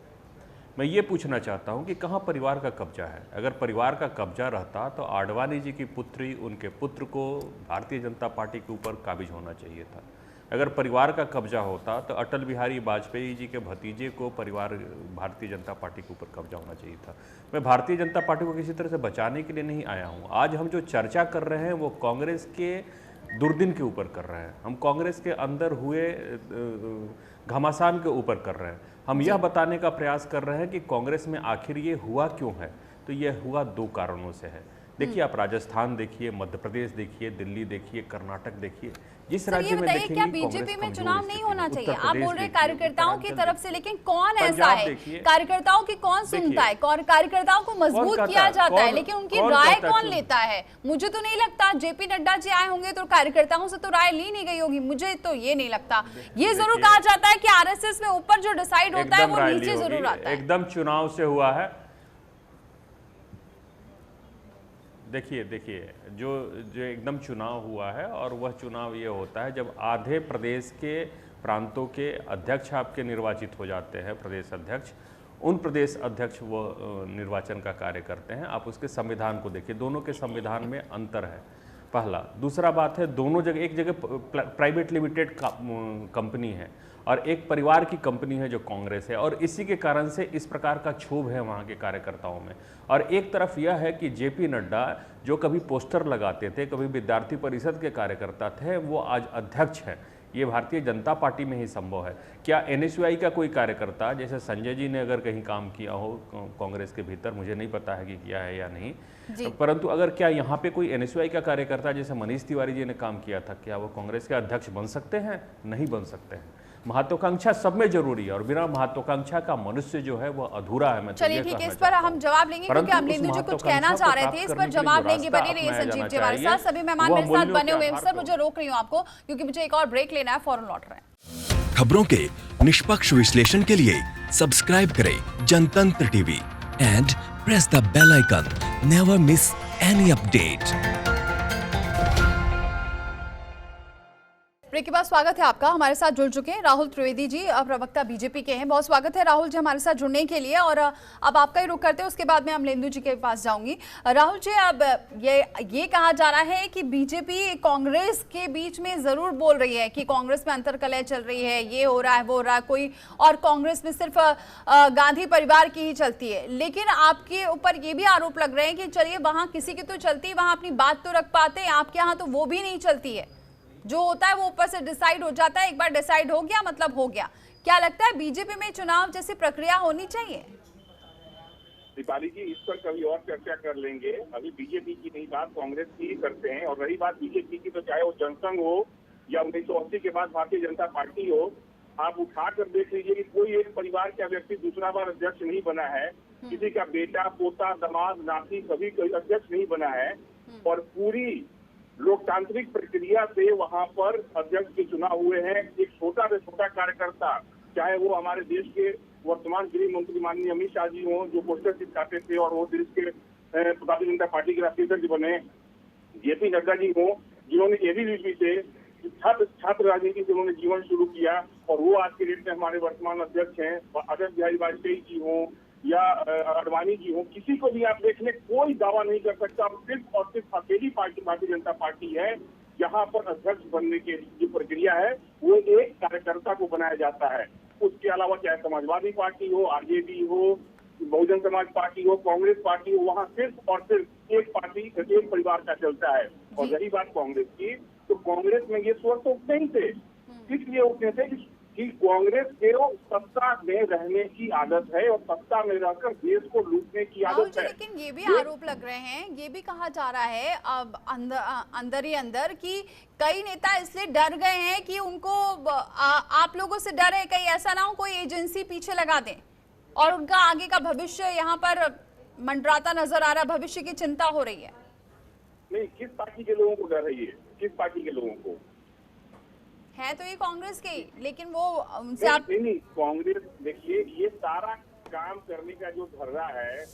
मैं ये पूछना चाहता हूँ कि कहाँ परिवार का कब्जा है? अगर परिवार का कब्जा रहता तो आडवाणी जी की पुत्री, उनके पुत्र को भारतीय जनता पार्टी के ऊपर काबिज होना चाहिए था। अगर परिवार का कब्जा होता तो अटल बिहारी वाजपेयी जी के भतीजे को भारतीय जनता पार्टी के ऊपर कब्जा होना चाहिए था। मैं भारतीय जनता पार्टी को किसी तरह से बचाने के लिए नहीं आया हूँ। आज हम जो चर्चा कर रहे हैं वो कांग्रेस के दुर्दिन के ऊपर कर रहे हैं, हम कांग्रेस के अंदर हुए घमासान के ऊपर कर रहे हैं। हम यह बताने का प्रयास कर रहे हैं कि कांग्रेस में आखिर ये हुआ क्यों है। तो यह हुआ दो कारणों से है। देखिए, आप राजस्थान देखिए, मध्य प्रदेश देखिए, दिल्ली देखिए, कर्नाटक देखिए, जिस राज्य में देखेंगे क्या बीजेपी में चुनाव नहीं होना चाहिए? आप बोल रहे कार्यकर्ताओं की तरफ से, लेकिन कौन ऐसा है? कार्यकर्ताओं की कौन सुनता है? कार्यकर्ताओं को मजबूत किया जाता है, लेकिन उनकी राय कौन लेता है? मुझे तो नहीं लगता। जेपी नड्डा जी आए होंगे तो कार्यकर्ताओं से तो राय ली नहीं गई होगी, मुझे तो ये नहीं लगता। ये जरूर कहा जाता है कि आरएसएस में ऊपर जो डिसाइड होता है वो नीचे जरूर आता है। एकदम चुनाव से हुआ है। देखिए जो एकदम चुनाव हुआ है, और वह चुनाव ये होता है जब आधे प्रदेश के प्रांतों के अध्यक्ष आपके निर्वाचित हो जाते हैं, प्रदेश अध्यक्ष। उन प्रदेश अध्यक्ष वो निर्वाचन का कार्य करते हैं। आप उसके संविधान को देखिए, दोनों के संविधान में अंतर है, पहला। दूसरा बात है, दोनों जगह, एक जगह प्राइवेट लिमिटेड कंपनी है और एक परिवार की कंपनी है जो कांग्रेस है, और इसी के कारण से इस प्रकार का क्षोभ है वहाँ के कार्यकर्ताओं में। और एक तरफ यह है कि जेपी नड्डा जो कभी पोस्टर लगाते थे, कभी विद्यार्थी परिषद के कार्यकर्ता थे, वो आज अध्यक्ष हैं। ये भारतीय जनता पार्टी में ही संभव है। क्या एनएसयूआई का कोई कार्यकर्ता, जैसे संजय जी ने अगर कहीं काम किया हो कांग्रेस के भीतर, मुझे नहीं पता है कि किया है या नहीं, परंतु अगर क्या यहाँ पे कोई एनएसयूआई का कार्यकर्ता जैसे मनीष तिवारी जी ने काम किया था, क्या वो कांग्रेस के अध्यक्ष बन सकते हैं? नहीं बन सकते हैं। महत्वाकांक्षा सब में जरूरी है, और बिना महत्वाकांक्षा का मनुष्य जो है वो अधूरा है। मैं चलिए ठीक है, इस पर हम जवाब लेंगे, क्योंकि अमलेंदु जी कुछ कहना चाह रहे थे, इस पर जवाब लेंगे। बने रहिए संजीव जी हमारे साथ, सभी मेहमान मेरे साथ बने हुए हैं। सर, मुझे रोक रही हूँ आपको, क्योंकि मुझे एक और ब्रेक लेना है, फौरन लौट रहे हैं। खबरों के निष्पक्ष विश्लेषण के लिए सब्सक्राइब करें Jantantra TV and press the bell icon. Never miss any update. Break के बाद स्वागत है आपका। हमारे साथ जुड़ चुके हैं राहुल त्रिवेदी जी, प्रवक्ता बीजेपी के हैं। बहुत स्वागत है राहुल जी हमारे साथ जुड़ने के लिए। और अब आपका ही रुख करते हैं, उसके बाद मैं अमलेंदु जी के पास जाऊंगी। राहुल जी, अब ये कहा जा रहा है कि बीजेपी कांग्रेस के बीच में जरूर बोल रही है कि कांग्रेस में अंतर्कलह चल रही है, ये हो रहा है, वो हो रहा है, कोई और कांग्रेस में सिर्फ गांधी परिवार की ही चलती है। लेकिन आपके ऊपर ये भी आरोप लग रहे हैं कि चलिए वहां किसी की तो चलती है, वहां अपनी बात तो रख पाते हैं, आपके यहाँ तो वो भी नहीं चलती है। जो होता है वो ऊपर से डिसाइड हो जाता है, एक बार डिसाइड हो गया मतलब हो गया। क्या लगता है बीजेपी में चुनाव जैसी प्रक्रिया होनी चाहिए? दीपाली जी, इस पर कभी और चर्चा कर लेंगे। अभी बीजेपी की नहीं, बात कांग्रेस की ही करते हैं। और रही बात बीजेपी की, तो चाहे वो जनसंघ हो या 1980 के बाद भारतीय जनता पार्टी हो, आप उठा कर देख लीजिए कि कोई एक परिवार का व्यक्ति दूसरा बार अध्यक्ष नहीं बना है। किसी का बेटा, पोता, दामाद, नाती कभी कोई अध्यक्ष नहीं बना है। और पूरी लोकतांत्रिक प्रक्रिया से वहां पर अध्यक्ष के चुनाव हुए हैं। एक छोटा से छोटा कार्यकर्ता, चाहे वो हमारे देश के वर्तमान गृह मंत्री माननीय अमित शाह जी हों, जो पोस्टर चिपकाते थे और वो देश के भारतीय जनता पार्टी के राष्ट्रीय अध्यक्ष बने, जेपी नड्डा जी हों, जिन्होंने एबीवीपी से छात्र राजनीति से उन्होंने जीवन शुरू किया, और वो आज के डेट में हमारे वर्तमान अध्यक्ष हैं, अटल बिहारी वाजपेयी जी हों या अडवाणी जी हों, किसी को भी आप देख लें, कोई दावा नहीं कर सकता। सिर्फ और सिर्फ अकेली पार्टी भारतीय जनता पार्टी है जहां पर अध्यक्ष बनने की जो प्रक्रिया है वो एक कार्यकर्ता को बनाया जाता है। उसके अलावा चाहे समाजवादी पार्टी हो, आरजेडी हो, बहुजन समाज पार्टी हो, कांग्रेस पार्टी हो, वहाँ सिर्फ और सिर्फ एक पार्टी, एक परिवार का चलता है। और रही बात कांग्रेस की, तो कांग्रेस में ये स्वर तो उठते ही थे, इसलिए उठते थे कि कांग्रेस को सत्ता में रहने की आदत है और सत्ता में रहकर देश को लूटने की आदत है। लेकिन ये भी आरोप लग रहे हैं, ये भी कहा जा रहा है अब अंदर ही अंदर कि कई नेता इसलिए डर गए हैं कि उनको आप लोगों से डर है कहीं ऐसा ना हो कोई एजेंसी पीछे लगा दें और उनका आगे का भविष्य यहाँ पर मंडराता नजर आ रहा है, भविष्य की चिंता हो रही है। नहीं, किस पार्टी के लोगों को डर रही है? किस पार्टी के लोगों को है? तो ये कांग्रेस के, लेकिन वो उनसे आप नहीं कांग्रेस, देखिए ये सारा काम करने का जो धर्रा है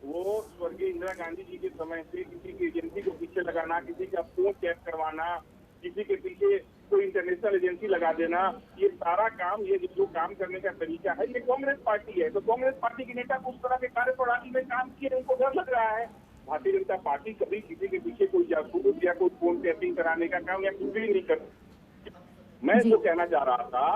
वो स्वर्गीय इंदिरा गांधी जी के समय से किसी की एजेंसी को पीछे लगाना, किसी का फोन चेक करवाना, किसी के पीछे कोई इंटरनेशनल एजेंसी लगा देना, ये सारा काम, ये जो काम करने का तरीका है, ये कांग्रेस पार्टी है। तो कांग्रेस पार्टी के नेता को उस तरह के कार्यप्रणाली में काम किए, उनको डर लग रहा है। भारतीय जनता पार्टी कभी किसी के पीछे कोई जासूस या कोई फोन टैपिंग कराने का काम या कुछ भी नहीं करती। मैं जो कहना चाह रहा था,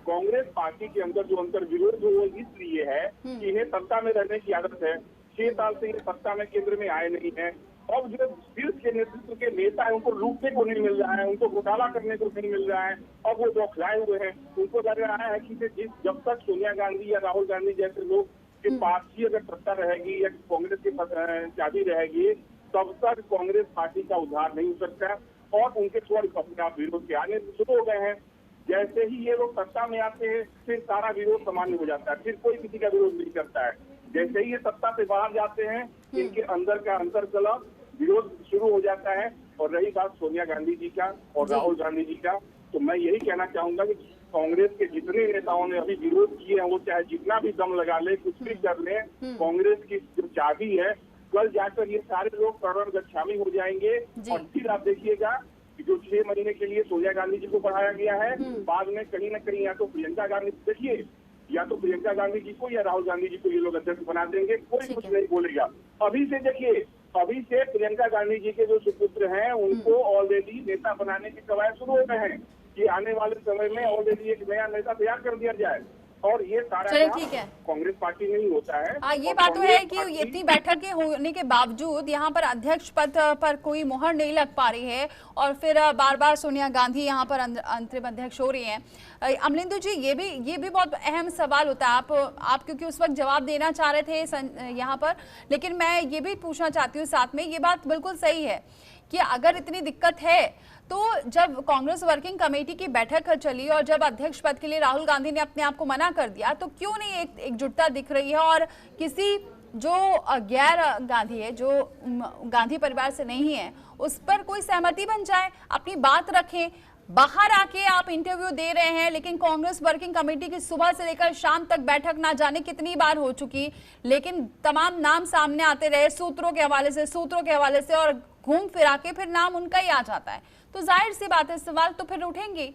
कांग्रेस पार्टी के अंदर जो अंतर विरोध वो इसलिए है कि इन्हें सत्ता में रहने की आदत है। 6 साल से ये सत्ता में केंद्र में आए नहीं है। अब जो शीर्ष के नेतृत्व के नेता है उनको लूटने को नहीं मिल रहा है, उनको घोटाला करने को नहीं मिल रहा है। अब वो बौखलाए हुए हैं, उनको लग रहा है कि जब तक सोनिया गांधी या राहुल गांधी जैसे लोग के पास ही अगर सत्ता रहेगी या कांग्रेस की चाबी रहेगी, तब तक कांग्रेस पार्टी का उद्धार नहीं हो सकता और उनके स्वर अपने आप विरोध के आने शुरू हो गए हैं। जैसे ही ये लोग सत्ता में आते हैं फिर सारा विरोध सामान्य हो जाता है, फिर कोई किसी का विरोध नहीं करता है। जैसे ही ये सत्ता से बाहर जाते हैं इनके अंदर का अंतर्कलह विरोध शुरू हो जाता है। और रही बात सोनिया गांधी जी का और राहुल गांधी जी का, तो मैं यही कहना चाहूंगा कि कांग्रेस के जितने नेताओं ने अभी विरोध किए हैं वो चाहे जितना भी दम लगा ले, कुछ भी कर ले, कांग्रेस की जो चाबी है कल जाकर ये सारे लोग प्रणगच्छामी हो जाएंगे। और फिर आप देखिएगा जो 6 महीने के लिए सोनिया गांधी जी को बढ़ाया गया है, बाद में कहीं न कहीं या तो प्रियंका गांधी, देखिए या तो प्रियंका गांधी जी को या राहुल गांधी जी को ये लोग अध्यक्ष बना देंगे, कोई कुछ नहीं बोलेगा। अभी से देखिए, अभी से प्रियंका गांधी जी के जो सुपुत्र हैं उनको ऑलरेडी नेता बनाने की कवायद शुरू हो गए हैं कि आने वाले समय में ऑलरेडी एक नया नेता तैयार कर दिया जाए। और ये सारा कांग्रेस पार्टी में ही होता है। ये बात तो है कि इतनी बैठकें होने के बावजूद यहाँ पर अध्यक्ष पद पर कोई मुहर नहीं लग पा रही है और फिर बार बार सोनिया गांधी यहाँ पर अंतरिम अध्यक्ष हो रही हैं। अमलेंदु जी, ये भी बहुत अहम सवाल होता है। आप क्योंकि उस वक्त जवाब देना चाह रहे थे यहाँ पर, लेकिन मैं ये भी पूछना चाहती हूँ साथ में, ये बात बिल्कुल सही है कि अगर इतनी दिक्कत है तो जब कांग्रेस वर्किंग कमेटी की बैठक चली और जब अध्यक्ष पद के लिए राहुल गांधी ने अपने आप को मना कर दिया, तो क्यों नहीं एकजुटता दिख रही है और किसी जो गैर गांधी है, जो गांधी परिवार से नहीं है, उस पर कोई सहमति बन जाए, अपनी बात रखें। बाहर आके आप इंटरव्यू दे रहे हैं, लेकिन कांग्रेस वर्किंग कमेटी की सुबह से लेकर शाम तक बैठक ना जाने कितनी बार हो चुकी, लेकिन तमाम नाम सामने आते रहे सूत्रों के हवाले से और घूम फिरा के फिर नाम उनका ही आ जाता है। तो जाहिर सी बात है सवाल तो फिर उठेंगे।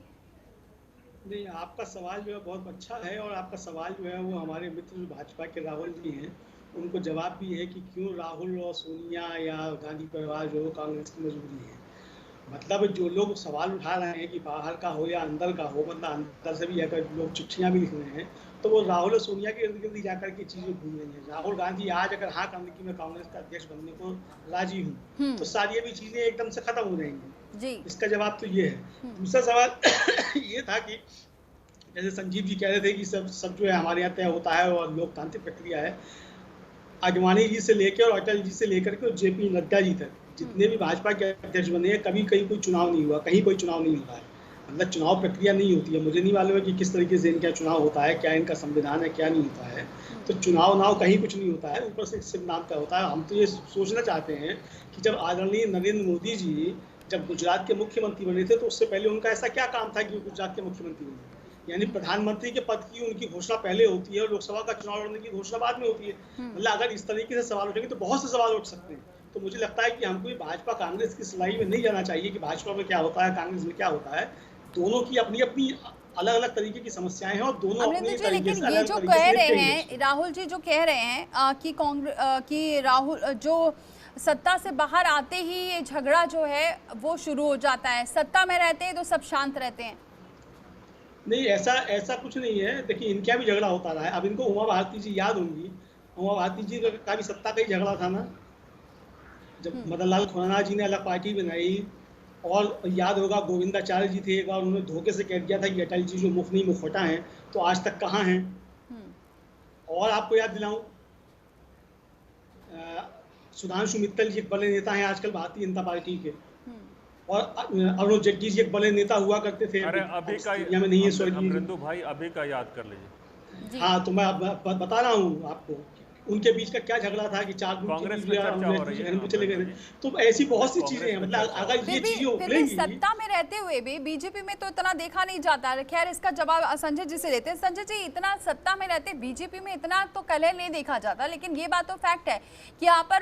नहीं, आपका सवाल जो है बहुत अच्छा है और आपका सवाल जो है वो हमारे मित्र जो भाजपा के राहुल जी हैं उनको जवाब भी है कि क्यों राहुल और सोनिया या गांधी परिवार जो कांग्रेस की मजबूरी है। मतलब जो लोग सवाल उठा रहे हैं कि बाहर का हो या अंदर का हो, मतलब अंदर से भी अगर लोग चिट्ठियां भी लिख रहे हैं तो वो राहुल और सोनिया के इर्द गिर्द जाकर के चीजें भूल रही हैं। राहुल गांधी आज अगर हाँ करने की मैं कांग्रेस का अध्यक्ष बनने को राजी हूँ तो सारी भी चीजें एकदम से खत्म हो जाएंगी जी। इसका जवाब तो ये है। दूसरा सवाल ये था कि जैसे संजीव जी कह रहे थे कि सब जो है हमारे यहाँ तय होता है और लोकतांत्रिक प्रक्रिया है। आडवाणी जी से लेकर और अटल जी से लेकर के जेपी नड्डा जी तक जितने भी भाजपा के अध्यक्ष बने हैं, कभी कहीं कोई चुनाव नहीं हुआ, कहीं कोई चुनाव नहीं हुआ है। मतलब चुनाव प्रक्रिया नहीं होती है। मुझे नहीं मालूम है कि किस तरीके से इनका चुनाव होता है, क्या इनका संविधान है, क्या नहीं होता है। तो चुनाव कहीं कुछ नहीं होता है, ऊपर से सिर्फ नाम का होता है। हम तो ये सोचना चाहते हैं कि जब आदरणीय नरेंद्र मोदी जी जब गुजरात के मुख्यमंत्री बने थे तो उससे पहले उनका ऐसा क्या काम था कि गुजरात के मुख्यमंत्री बने। यानी प्रधानमंत्री के पद की उनकी घोषणा पहले होती है और लोकसभा का चुनाव लड़ने की घोषणा बाद में होती है। मतलब अगर इस तरीके से सवाल उठेंगे तो बहुत से सवाल उठ सकते हैं। तो मुझे लगता है कि हमको भाजपा कांग्रेस की सिलाई में नहीं जाना चाहिए कि भाजपा में क्या होता है, कांग्रेस में क्या होता है। दोनों की अपनी अपनी अलग अलग तरीके की समस्याएं हैं और दोनों अपने अमरिंदर जी, तरीके लेकिन से ये अलग जो तरीके कह से रहे निपटेंगे हैं राहुल जी, जो कह रहे हैं कि राहुल जो सत्ता से बाहर आते ही ये झगड़ा जो है वो शुरू हो जाता है, सत्ता में रहते हैं तो सब शांत रहते हैं। नहीं, ऐसा कुछ नहीं है। देखिए, इनके यहाँ भी झगड़ा होता रहा है। अब इनको उमा भारती जी याद होंगी, उमा भारती जी का भी सत्ता का ही झगड़ा था ना, जब मदन लाल खुराना जी ने अलग पार्टी बनाई। और याद होगा गोविंदाचार्य जी थे, एक बार उन्होंने धोखे से कह दिया था कि अटल जी जो मुखनी मुखौटा हैं तो आज तक कहाँ हैं। और आपको याद दिलाऊं, सुधांशु मित्तल जी एक बड़े नेता हैं आजकल भारतीय जनता पार्टी के, और अरुण जेटली जी एक बड़े नेता हुआ करते थे। अरे अभी का में नहीं है अमरिंदु भाई, अभी का याद कर लीजिए। हाँ, तो मैं बता रहा हूँ आपको उनके बीच का क्या झगड़ा था कि 4 दिन कांग्रेस में चर्चा हो रही है, चले गए थे। तो ऐसी बहुत सी चीजें हैं, मतलब अगर ये चीजें उभरेंगी। सत्ता में रहते हुए भी बीजेपी में तो इतना देखा नहीं जाता। खैर, इसका जवाब संजय जी से लेते हैं। संजय जी, इतना सत्ता में रहते बीजेपी में इतना तो कलह नहीं देखा जाता, लेकिन ये बात तो फैक्ट है कि यहाँ पर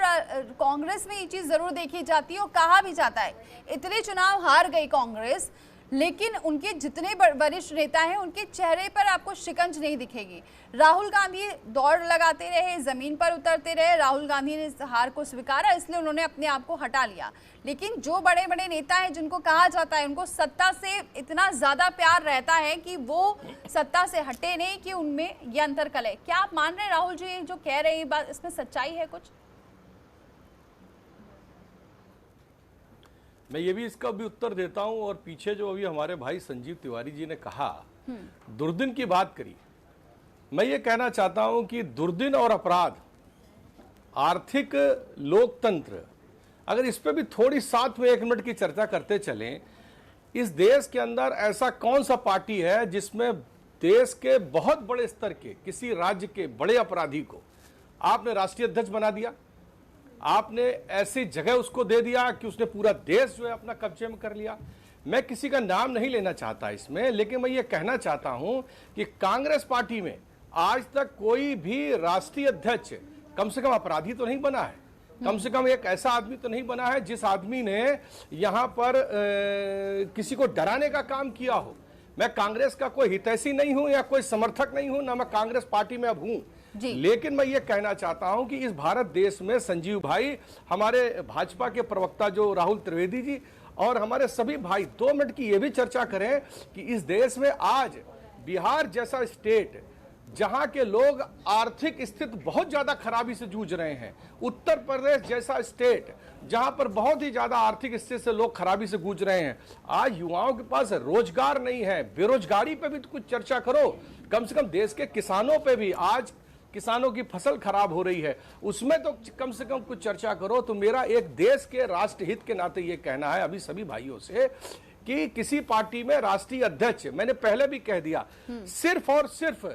कांग्रेस में ये चीज जरूर देखी जाती है और कहा भी जाता है इतने चुनाव हार गई कांग्रेस, लेकिन उनके जितने वरिष्ठ नेता हैं उनके चेहरे पर आपको शिकंज नहीं दिखेगी। राहुल गांधी दौड़ लगाते रहे, जमीन पर उतरते रहे, राहुल गांधी ने हार को स्वीकारा, इसलिए उन्होंने अपने आप को हटा लिया। लेकिन जो बड़े बड़े नेता हैं जिनको कहा जाता है उनको सत्ता से इतना ज्यादा प्यार रहता है कि वो सत्ता से हटे नहीं, कि उनमें ये अंतर कल है। क्या आप मान रहे हैं राहुल जी जो कह रहे हैं बात, इसमें सच्चाई है कुछ? मैं ये भी इसका भी उत्तर देता हूं, और पीछे जो अभी हमारे भाई संजीव तिवारी जी ने कहा, दुर्दिन की बात करी, मैं ये कहना चाहता हूं कि दुर्दिन और अपराध, आर्थिक लोकतंत्र, अगर इस पे भी थोड़ी साथ में 1 मिनट की चर्चा करते चलें, इस देश के अंदर ऐसा कौन सा पार्टी है जिसमें देश के बहुत बड़े स्तर के किसी राज्य के बड़े अपराधी को आपने राष्ट्रीय अध्यक्ष बना दिया, आपने ऐसी जगह उसको दे दिया कि उसने पूरा देश जो है अपना कब्जे में कर लिया। मैं किसी का नाम नहीं लेना चाहता इसमें, लेकिन मैं ये कहना चाहता हूं कि कांग्रेस पार्टी में आज तक कोई भी राष्ट्रीय अध्यक्ष कम से कम अपराधी तो नहीं बना है, कम से कम एक ऐसा आदमी तो नहीं बना है जिस आदमी ने यहां पर किसी को डराने का काम किया हो। मैं कांग्रेस का कोई हितैषी नहीं हूं या कोई समर्थक नहीं हूं, ना मैं कांग्रेस पार्टी में अब हूं, लेकिन मैं ये कहना चाहता हूं कि इस भारत देश में संजीव भाई, हमारे भाजपा के प्रवक्ता जो राहुल त्रिवेदी जी, और हमारे सभी भाई 2 मिनट की ये भी चर्चा करें कि इस देश में आज बिहार जैसा स्टेट जहां के लोग आर्थिक स्थिति बहुत ज्यादा खराबी से जूझ रहे हैं, उत्तर प्रदेश जैसा स्टेट जहां पर बहुत ही ज्यादा आर्थिक स्थिति से लोग खराबी से जूझ रहे हैं, आज युवाओं के पास रोजगार नहीं है, बेरोजगारी पे भी तो कुछ चर्चा करो। कम से कम देश के किसानों पे भी, आज किसानों की फसल खराब हो रही है, उसमें तो कम से कम कुछ चर्चा करो। तो मेरा एक देश के राष्ट्रहित के नाते ये कहना है अभी सभी भाइयों से कि किसी पार्टी में राष्ट्रीय अध्यक्ष, मैंने पहले भी कह दिया, सिर्फ और सिर्फ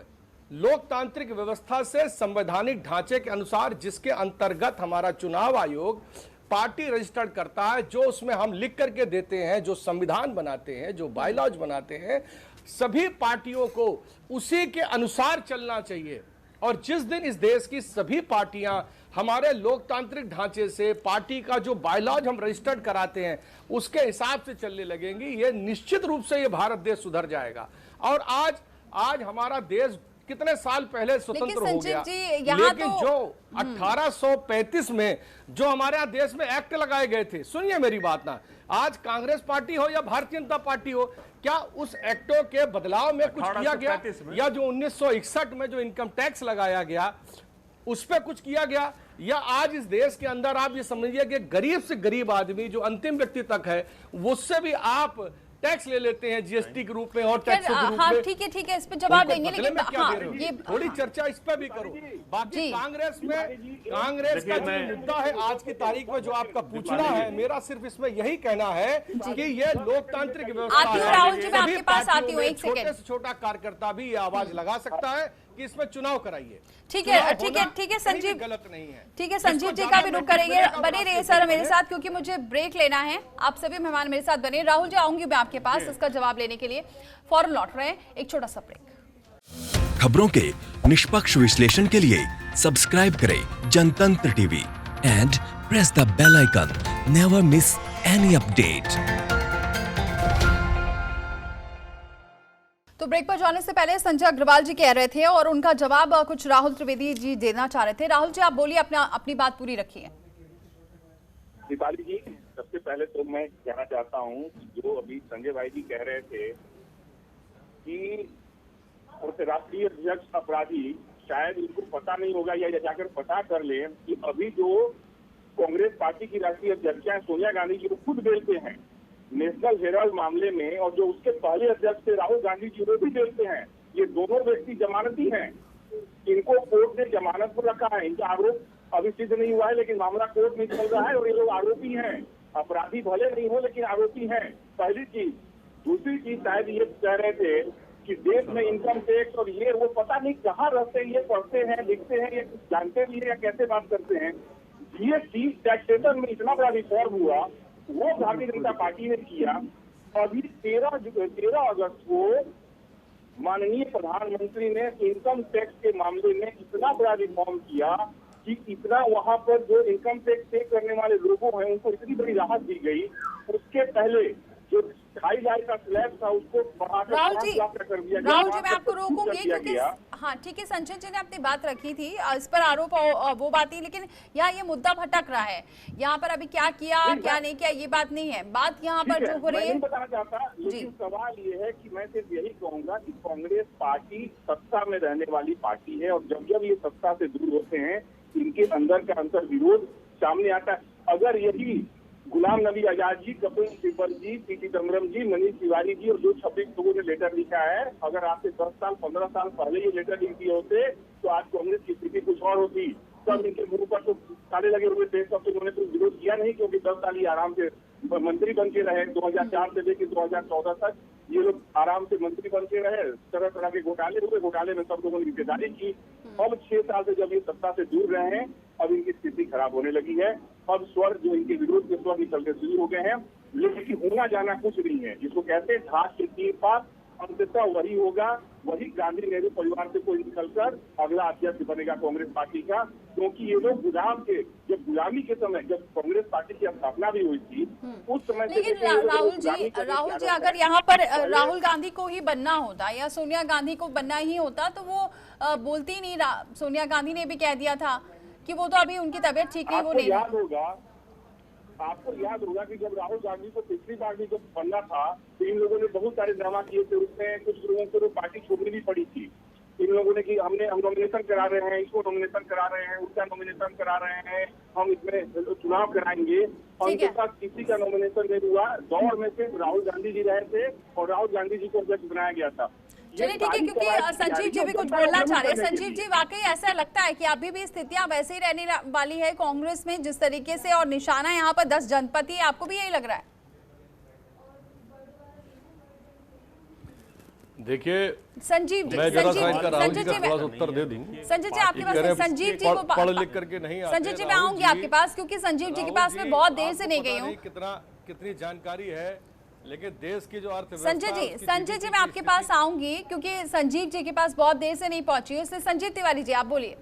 लोकतांत्रिक व्यवस्था से संवैधानिक ढांचे के अनुसार जिसके अंतर्गत हमारा चुनाव आयोग पार्टी रजिस्टर्ड करता है, जो उसमें हम लिख करके देते हैं, जो संविधान बनाते हैं, जो बायलॉज बनाते हैं, सभी पार्टियों को उसी के अनुसार चलना चाहिए। और जिस दिन इस देश की सभी पार्टियां हमारे लोकतांत्रिक ढांचे से पार्टी का जो बायलॉज हम रजिस्टर्ड कराते हैं उसके हिसाब से चलने लगेंगी, ये निश्चित रूप से ये भारत देश सुधर जाएगा। और आज हमारा देश कितने साल पहले स्वतंत्र हो गया, लेकिन जो 1835 में जो हमारे यहाँ देश में एक्ट लगाए गए थे, सुनिए मेरी बात ना, आज कांग्रेस पार्टी हो या भारतीय जनता पार्टी हो, क्या उस एक्टों के बदलाव में कुछ किया गया? या जो 1961 में जो इनकम टैक्स लगाया गया उस पर कुछ किया गया? या आज इस देश के अंदर आप ये समझिए कि गरीब से गरीब आदमी जो अंतिम व्यक्ति तक है उससे भी आप टैक्स ले लेते हैं जीएसटी के रूप में और टैक्स के रूप में। ठीक है, इस पे जवाब देंगे, लेकिन ये थोड़ी चर्चा इस पे भी करो। बाकी कांग्रेस का जो मुद्दा है आज की तारीख में जो आपका पूछना है, मेरा सिर्फ इसमें यही कहना है कि ये लोकतांत्रिक व्यवस्था है, छोटे से छोटा कार्यकर्ता भी ये आवाज लगा सकता है कि इसमें चुनाव कराइए। ठीक है संजीव, गलत नहीं है। ठीक है, संजीव जी का भी रुख करेंगे। बने रहिए सर मेरे साथ, क्योंकि मुझे ब्रेक लेना है। आप सभी मेहमान मेरे साथ बने। राहुल जी, आऊंगी मैं आपके पास इसका जवाब लेने के लिए। फौरन लौट रहे हैं, एक छोटा सा ब्रेक। खबरों के निष्पक्ष विश्लेषण के लिए सब्सक्राइब करें Jantantra TV and press the bell icon. Never miss any update. तो ब्रेक पर जाने से पहले संजय अग्रवाल जी कह रहे थे और उनका जवाब कुछ राहुल त्रिवेदी जी देना चाह रहे थे। राहुल जी, आप बोलिए, अपनी बात पूरी रखिए। दीपाली जी, सबसे पहले तो मैं कहना चाहता हूं कि जो अभी संजय भाई जी कह रहे थे कि राष्ट्रीय अध्यक्ष अपराधी, शायद इनको पता नहीं होगा या जाकर पता कर ले कि अभी जो कांग्रेस पार्टी की राष्ट्रीय अध्यक्ष हैं सोनिया गांधी जी, वो खुद जेल पे हैं नेशनल हेराल्ड मामले में, और जो उसके पहले अध्यक्ष थे राहुल गांधी जी, वो भी जेल पे हैं। ये दोनों व्यक्ति जमानती हैं। इनको कोर्ट ने जमानत पर रखा है। इनका आरोप अभी सिद्ध नहीं हुआ है, लेकिन मामला कोर्ट में चल रहा है और ये लोग आरोपी हैं। अपराधी भले नहीं हो, लेकिन आरोपी हैं। पहली चीज। दूसरी चीज, शायद ये कह रहे थे कि देश में इनकम टैक्स और ये वो पता नहीं कहाँ रहते हैं, ये पढ़ते हैं, लिखते हैं, ये जानते भी है या कैसे बात करते हैं। जीएसटी टैक्सेशन में इतना बड़ा रिफॉर्म हुआ, वो भारतीय जनता पार्टी ने किया। अभी 13 अगस्त को माननीय प्रधानमंत्री ने इनकम टैक्स के मामले में इतना बड़ा रिफॉर्म किया कि इतना वहां पर जो इनकम टैक्स पे करने वाले लोगों हैं उनको इतनी बड़ी राहत दी गई। उसके पहले जो 2.5 लाख का स्लैब था उसको बढ़ाकर 5 लाख का कर दिया गया। राहुल जी, मैं आपको रोकूंगी क्योंकि हाँ ठीक है, संजय जी ने अपनी बात रखी थी, इस पर आरोप वो बात ही, लेकिन यहाँ ये मुद्दा भटक रहा है। यहाँ पर अभी क्या किया क्या नहीं किया ये बात नहीं है, बात यहाँ पर जो हो रही है। बताना चाहता, लेकिन सवाल ये है कि मैं सिर्फ यही कहूंगा कि कांग्रेस पार्टी सत्ता में रहने वाली पार्टी है और जब जब ये सत्ता से दूर होते हैं इनके अंदर का अंतर विरोध सामने आता है। अगर यही गुलाम नबी आजाद जी, कपिल सिब्बल जी, पी चिदम्बरम जी, मनीष तिवारी जी और जो 26 लोगों ने लेटर लिखा है, अगर आपसे 10 साल 15 साल पहले ये लेटर लिख दिए होते तो आज कांग्रेस की स्थिति कुछ और होती। तब इनके मुंह पर तो ताले लगे हुए थे, तब तो उन्होंने कुछ विरोध किया नहीं, क्योंकि 10 साल ही आराम से मंत्री बन के रहे। 2004 से लेकर 2014 तक ये लोग आराम से मंत्री बन के रहे। तरह तरह के घोटाले हुए, घोटाले में सब लोगों ने हिस्सेदारी की। अब 6 साल से जब ये सत्ता से दूर रहे हैं, अब इनकी स्थिति खराब होने लगी है। अब स्वर जो इनके विरोध के स्वर निकलते शुरू हो गए हैं, लेकिन होना जाना कुछ नहीं है। जिसको कहते हैं घास के तीर पास, अंततः वही होगा, वही गांधी नेहरू परिवार से कोई निकलकर अगला अध्यक्ष बनेगा कांग्रेस पार्टी का। क्योंकि ये लोग गुलाम थे, जब गुलामी के समय जब कांग्रेस पार्टी की स्थापना भी हुई थी उस समय। लेकिन राहुल जी अगर यहाँ पर राहुल गांधी को ही बनना होता या सोनिया गांधी को बनना ही होता तो वो बोलती नहीं। सोनिया गांधी ने भी कह दिया था कि वो तो अभी उनकी तबीयत ठीक नहीं, वो नहीं। आपको याद होगा कि जब राहुल गांधी को पिछली बार भी जब बनना था तो इन लोगों ने बहुत सारे ड्रामा किए थे। उसमें कुछ लोगों को तो पार्टी छोड़नी भी पड़ी थी। इन लोगों ने कि हम नॉमिनेशन करा रहे हैं, इसको नॉमिनेशन करा रहे हैं, उसका नॉमिनेशन करा रहे हैं, हम इसमें चुनाव कराएंगे, और उनके पास किसी का नॉमिनेशन नहीं हुआ। दौड़ में सिर्फ राहुल गांधी जी रहे थे और राहुल गांधी जी को अध्यक्ष बनाया गया था। चलिए ठीक है, क्योंकि संजीव जी भी कुछ बोलना चाह रहे हैं। संजीव जी, वाकई ऐसा लगता है कि अभी भी स्थितियां वैसे ही रहने वाली है कांग्रेस में जिस तरीके से, और निशाना यहाँ पर 10 जनपद है, आपको भी यही लग रहा है? देखिए संजीव जी, मैं जरा सा इनका राहुल जी का थोड़ा सा उत्तर दे दूं। संजय जी आपके पास, संजीव जी को पढ़ लिख करके नहीं आते। संजय जी मैं आऊंगी आपके पास, क्योंकि संजीव जी के पास मैं बहुत देर से नहीं गई हूँ। कितनी जानकारी है, लेकिन देश की जो अर्थव्यवस्था। संजय जी मैं आपके पास आऊंगी क्योंकि संजीव जी के पास बहुत देर से नहीं पहुंची है, इसलिए संजीव तिवारी जी आप बोलिए।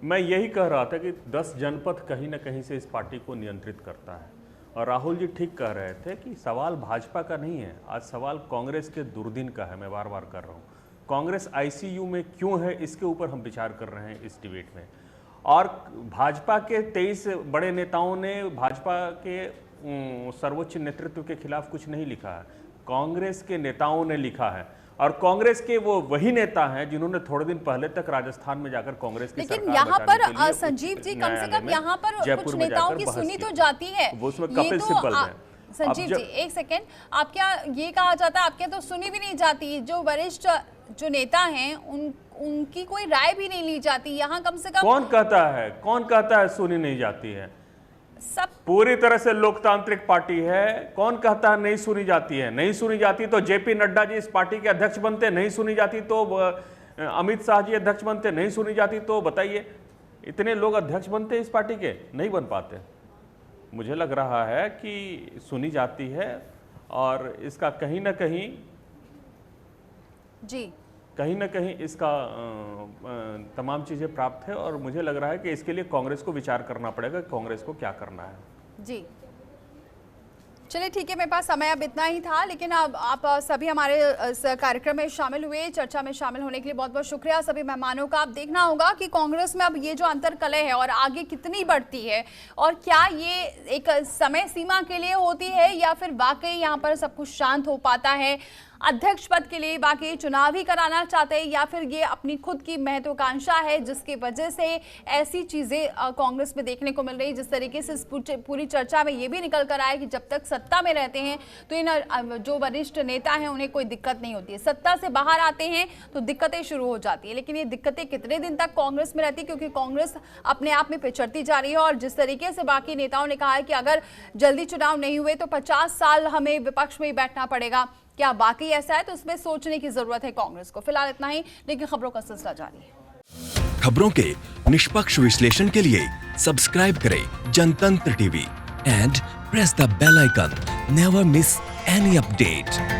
मैं यही कह रहा था कि 10 जनपद कहीं ना कहीं से इस पार्टी को नियंत्रित करता है, और राहुल जी ठीक कह रहे थे कि सवाल भाजपा का नहीं है, आज सवाल कांग्रेस के दुर्दिन का है। मैं बार बार कर रहा हूँ, कांग्रेस आईसीयू में क्यों है, इसके ऊपर हम विचार कर रहे हैं इस डिबेट में। और भाजपा के 23 बड़े नेताओं ने भाजपा के सर्वोच्च नेतृत्व के खिलाफ कुछ नहीं लिखा है, कांग्रेस के नेताओं ने लिखा है। और कांग्रेस के वो वही नेता हैं जिन्होंने थोड़े दिन पहले तक राजस्थान में जाकर कांग्रेस की सरकार बचाने के लिए, लेकिन यहाँ पर संजीव जी कम से कम यहाँ पर कुछ नेताओं की सुनी तो जाती है। वो उसमें कपिल सिब्बल है। संजीव जी एक सेकेंड, आप क्या ये कहा जाता है आपके तो सुनी भी नहीं जाती, जो वरिष्ठ जो नेता हैं उनकी कोई राय भी नहीं ली जाती यहाँ कम से कम। कौन कहता है सुनी नहीं जाती है? सब पूरी तरह से लोकतांत्रिक पार्टी है, कौन कहता है नहीं सुनी जाती है? नहीं सुनी जाती तो जेपी नड्डा जी इस पार्टी के अध्यक्ष बनते, नहीं सुनी जाती तो अमित शाह जी अध्यक्ष बनते, नहीं सुनी जाती तो बताइए इतने लोग अध्यक्ष बनते इस पार्टी के? नहीं बन पाते। मुझे लग रहा है कि सुनी जाती है और इसका कहीं ना कहीं इसका तमाम चीज़ें प्राप्त है, और मुझे लग रहा है कि इसके लिए कांग्रेस को विचार करना पड़ेगा कि कांग्रेस को क्या करना है। जी चलिए ठीक है, मेरे पास समय अब इतना ही था, लेकिन अब आप सभी हमारे इस कार्यक्रम में शामिल हुए, चर्चा में शामिल होने के लिए बहुत बहुत शुक्रिया सभी मेहमानों का। अब देखना होगा कि कांग्रेस में अब ये जो अंतर्कलह है और आगे कितनी बढ़ती है, और क्या ये एक समय सीमा के लिए होती है या फिर वाकई यहाँ पर सब कुछ शांत हो पाता है। अध्यक्ष पद के लिए बाकी चुनाव ही कराना चाहते हैं या फिर ये अपनी खुद की महत्वाकांक्षा है जिसकी वजह से ऐसी चीजें कांग्रेस में देखने को मिल रही। जिस तरीके से इस पूरी चर्चा में ये भी निकल कर आया कि जब तक सत्ता में रहते हैं तो इन जो वरिष्ठ नेता हैं उन्हें कोई दिक्कत नहीं होती है, सत्ता से बाहर आते हैं तो दिक्कतें शुरू हो जाती है। लेकिन ये दिक्कतें कितने दिन तक कांग्रेस में रहती है, क्योंकि कांग्रेस अपने आप में पिछड़ती जा रही है। और जिस तरीके से बाकी नेताओं ने कहा है कि अगर जल्दी चुनाव नहीं हुए तो 50 साल हमें विपक्ष में ही बैठना पड़ेगा, क्या वाकई ऐसा है? तो इसमें सोचने की जरूरत है कांग्रेस को। फिलहाल इतना ही, लेकिन खबरों का सिलसिला जारी है। खबरों के निष्पक्ष विश्लेषण के लिए सब्सक्राइब करें Jantantra TV and press the bell icon. Never miss any update.